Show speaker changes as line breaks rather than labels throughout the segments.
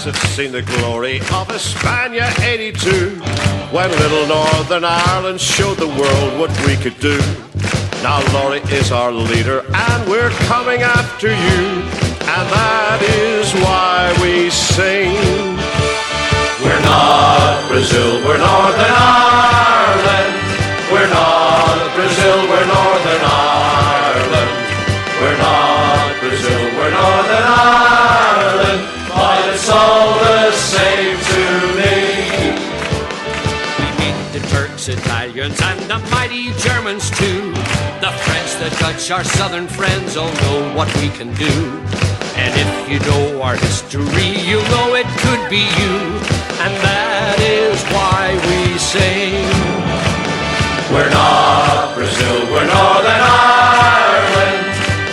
hasn't seen the glory of Espana '82, when little Northern Ireland showed the world what we could do. Now Laurie is our leader and we're coming after you, and that is why we sing. We're not Brazil, we're Northern Ireland. We're not Brazil, we're Northern Ireland. We're not Brazil, we're Northern Ireland, but it's all the same to me.
We beat the Turks, Italians, and the mighty Germans too. The French, the Dutch, our southern friends all know what we can do. And if you know our history, you know it could be you. And that is why we sing.
We're not Brazil, we're Northern Ireland.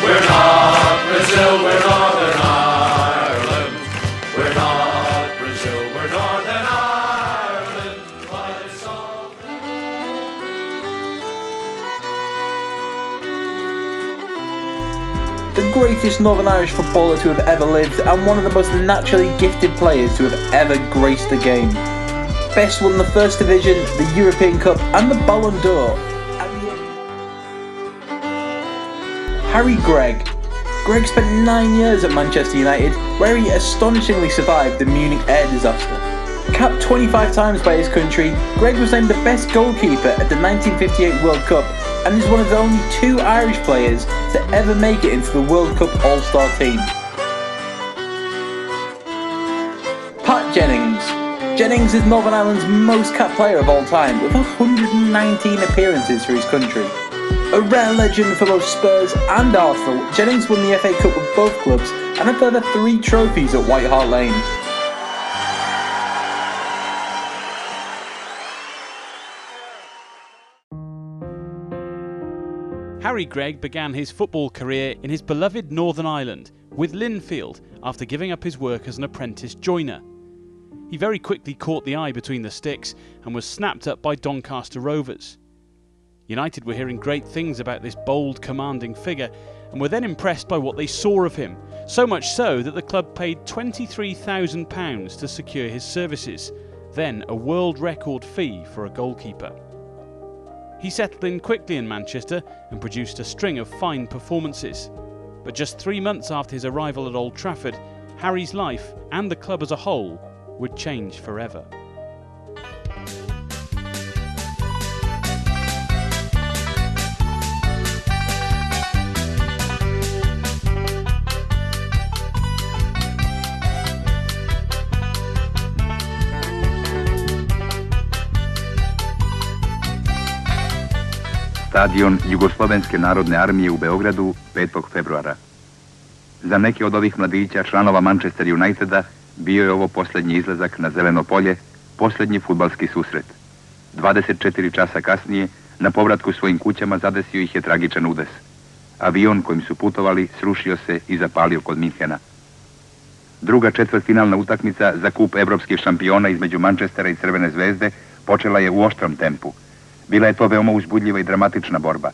We're not Brazil, we're Northern Ireland. We're not Brazil, we're Northern Ireland. But it's all...
The greatest Northern Irish footballer to have ever lived, and one of the most naturally gifted players to have ever graced the game. Best won the First Division, the European Cup and the Ballon d'Or. Harry Gregg. Gregg spent 9 years at Manchester United, where he astonishingly survived the Munich air disaster. Capped 25 times by his country, Gregg was named the best goalkeeper at the 1958 World Cup and is one of the only 2 Irish players to ever make it into the World Cup All-Star team. Pat Jennings. Jennings is Northern Ireland's most capped player of all time, with 119 appearances for his country. A rare legend for both Spurs and Arsenal, Jennings won the FA Cup with both clubs and a further 3 trophies at White Hart Lane.
Harry Gregg began his football career in his beloved Northern Ireland with Linfield after giving up his work as an apprentice joiner. He very quickly caught the eye between the sticks and was snapped up by Doncaster Rovers. United were hearing great things about this bold, commanding figure and were then impressed by what they saw of him, so much so that the club paid £23,000 to secure his services, then a world record fee for a goalkeeper. He settled in quickly in Manchester and produced a string of fine performances. But just 3 months after his arrival at Old Trafford, Harry's life, and the club as a whole, would change forever.
Stadion Jugoslovenske narodne armije u Beogradu 5. februara. Za neke od ovih mladića, članova Manchester Uniteda, bio je ovo posljednji izlazak na zeleno polje, posljednji fudbalski susret. 24 časa kasnije, na povratku svojim kućama zadesio ih je tragičan udes. Avion kojim su putovali srušio se i zapalio kod Minhena. Druga četvrtfinalna utakmica za kup evropskih šampiona između Manchestera i Crvene zvezde počela je u oštrom tempu. Bila je to veoma uzbudljiva i dramatična borba.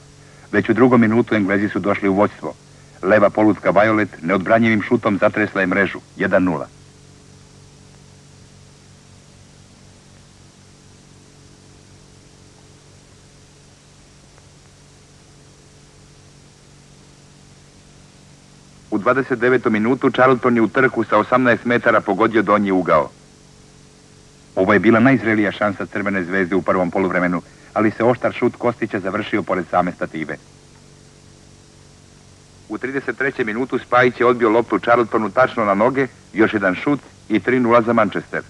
Već u 2. minutu Englezi su došli u vođstvo. Leva polutka Violet neodbranjivim šutom zatresla je mrežu, 1:0. U 29. minutu Charlton je u trku sa 18 metara pogodio donji ugao. Ovo je bila najzrelija šansa Crvene zvezde u prvom poluvremenu, ali se oštar šut Kostića završio pored same stative. U 33. minutu Spajić je odbio loptu Charltonu tačno na noge, još jedan šut i 3:0 za Manchester.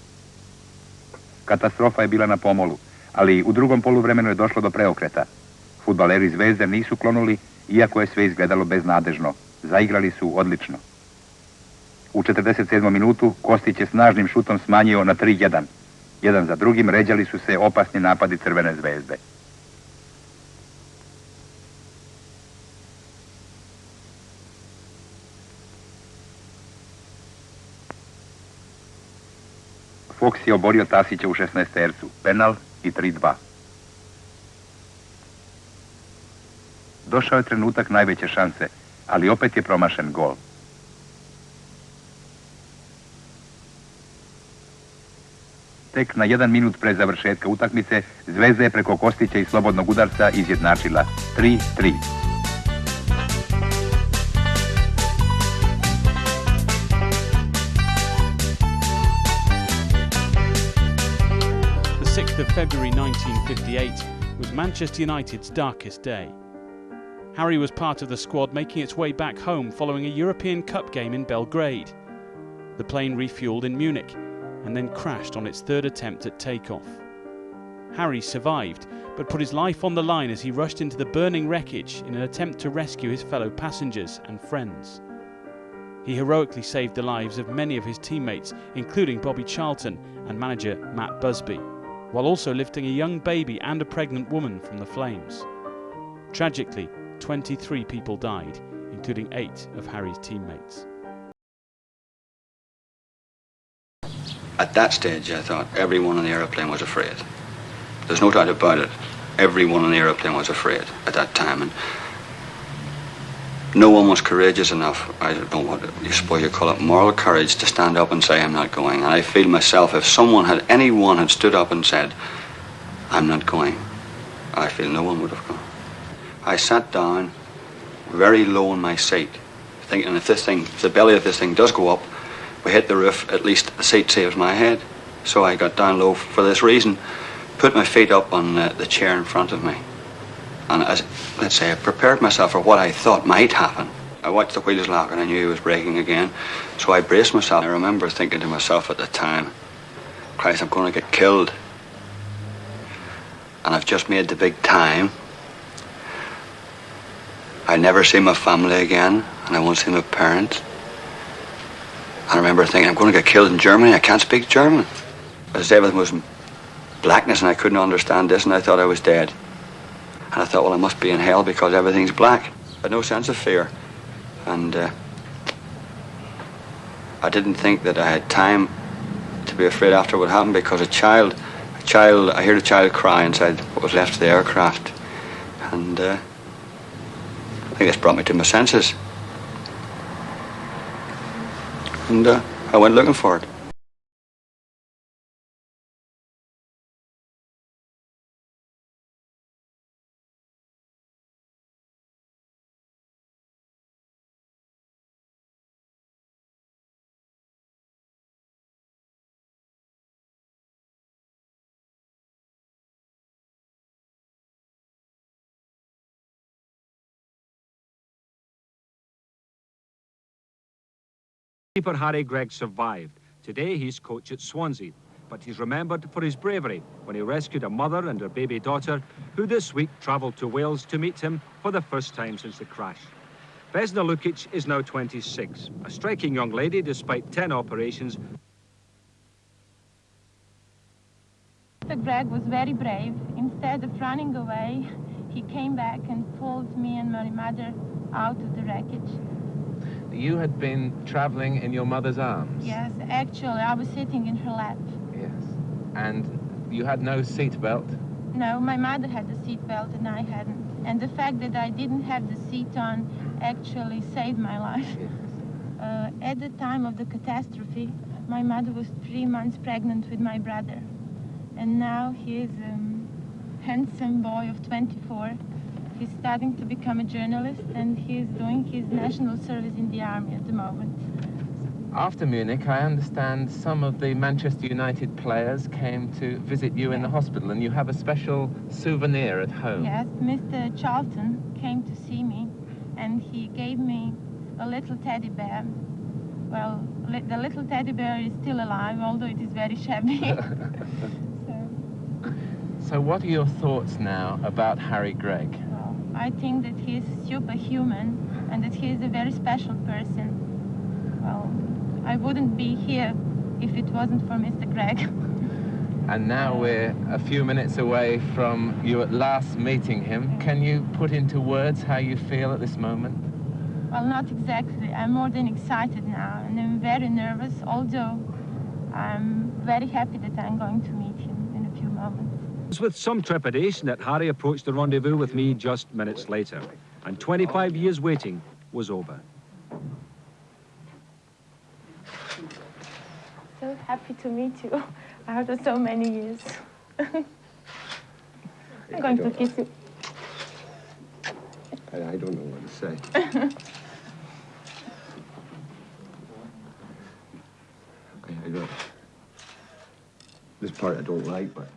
Katastrofa je bila na pomolu, ali u drugom poluvremenu je došlo do preokreta. Fudbaleri Zvezde nisu klonuli, iako je sve izgledalo beznadežno. Zaigrali su odlično. U 47. minutu Kostić je snažnim šutom smanjio na 3:1. Jedan za drugim ređali su se opasni napadi Crvene zvezde. Fox je oborio Tasića u 16 tercu, penal i 3:2. Došao je trenutak najveće šanse, ali opet je promašen gol. tek na 1 minut pre završetka utakmice Zvezda je preko Kostića i slobodnog udarca izjednačila 3-3.
The 6th of February 1958 was Manchester United's darkest day. Harry was part of the squad making its way back home following a European Cup game in Belgrade. The plane refueled in Munich and then crashed on its third attempt at takeoff. Harry survived, but put his life on the line as he rushed into the burning wreckage in an attempt to rescue his fellow passengers and friends. He heroically saved the lives of many of his teammates, including Bobby Charlton and manager Matt Busby, while also lifting a young baby and a pregnant woman from the flames. Tragically, 23 people died, including 8 of Harry's teammates.
At that stage, I thought everyone on the aeroplane was afraid. There's no doubt about it. Everyone on the aeroplane was afraid at that time, and no one was courageous enough, I don't know what you suppose you call it, moral courage, to stand up and say, I'm not going. And I feel myself, if anyone had stood up and said, I'm not going, I feel no one would have gone. I sat down very low in my seat, thinking if the belly of this thing does go up, we hit the roof, at least the seat saves my head. So I got down low for this reason, put my feet up on the chair in front of me. And let's say I prepared myself for what I thought might happen. I watched the wheels lock and I knew he was braking again. So I braced myself. I remember thinking to myself at the time, Christ, I'm going to get killed. And I've just made the big time. I'll never see my family again, and I won't see my parents. I remember thinking, I'm going to get killed in Germany. I can't speak German. As everything was blackness and I couldn't understand this, and I thought I was dead. And I thought, well, I must be in hell because everything's black. I had no sense of fear. And I didn't think that I had time to be afraid after what happened, because I heard a child cry inside what was left of the aircraft. And I think this brought me to my senses. And I went looking for it.
Keeper Harry Gregg survived. Today he's coach at Swansea, but he's remembered for his bravery when he rescued a mother and her baby daughter, who this week travelled to Wales to meet him for the first time since the crash. Vesna Lukic is now 26, a striking young lady despite 10 operations.
Mr. Gregg was very brave. Instead of running away, he came back and pulled me and my mother out of the wreckage.
You had been travelling in your mother's arms?
Yes, actually, I was sitting in her lap.
Yes. And you had no seat belt?
No, my mother had the seat belt and I hadn't. And the fact that I didn't have the seat on actually saved my life.
Yes.
At the time of the catastrophe, my mother was 3 months pregnant with my brother. And now he is a handsome boy of 24. He's starting to become a journalist, and he's doing his national service in the army at the moment.
After Munich, I understand some of the Manchester United players came to visit you in the hospital, and you have a special souvenir at home.
Yes, Mr. Charlton came to see me, and he gave me a little teddy bear. Well, the little teddy bear is still alive, although it is very shabby.
So what are your thoughts now about Harry Gregg?
I think that he is superhuman and that he is a very special person. Well, I wouldn't be here if it wasn't for Mr. Gregg.
And now we're a few minutes away from you at last meeting him. Can you put into words how you feel at this moment?
Well, not exactly. I'm more than excited now, and I'm very nervous, although I'm very happy that I'm going to meet him in a few moments.
It was with some trepidation that Harry approached the rendezvous with me just minutes later, and 25 years waiting was over.
So happy to meet you. after so many years. I'm going to kiss you.
I don't know what to say. I don't. This part I don't like, but.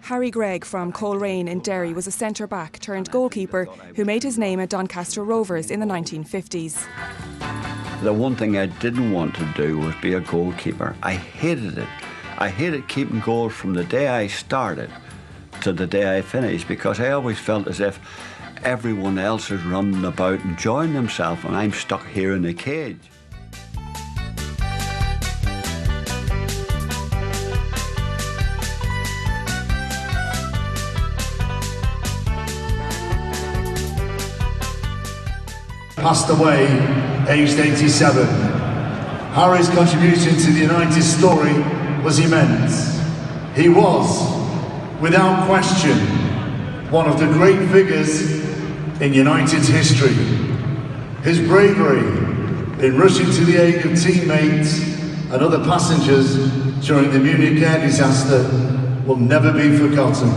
Harry Gregg from Coleraine in Derry was a centre-back turned goalkeeper who made his name at Doncaster Rovers in the 1950s.
The one thing I didn't want to do was be a goalkeeper. I hated it. I hated keeping goals from the day I started to the day I finished, because I always felt as if everyone else is running about enjoying themselves and I'm stuck here in a cage.
Passed away, aged 87. Harry's contribution to the United story was immense. He was, without question, one of the great figures in United's history. His bravery in rushing to the aid of teammates and other passengers during the Munich air disaster will never be forgotten.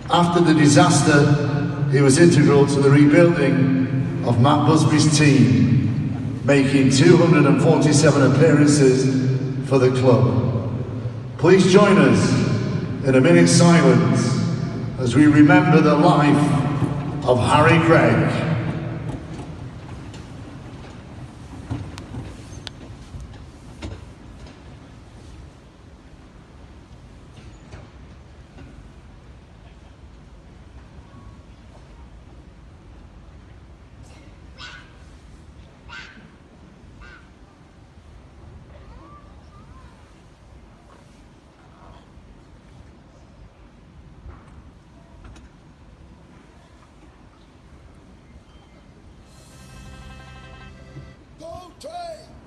After the disaster, he was integral to the rebuilding of Matt Busby's team, making 247 appearances for the club. Please join us in a minute's silence as we remember the life of Harry Gregg.
Go train!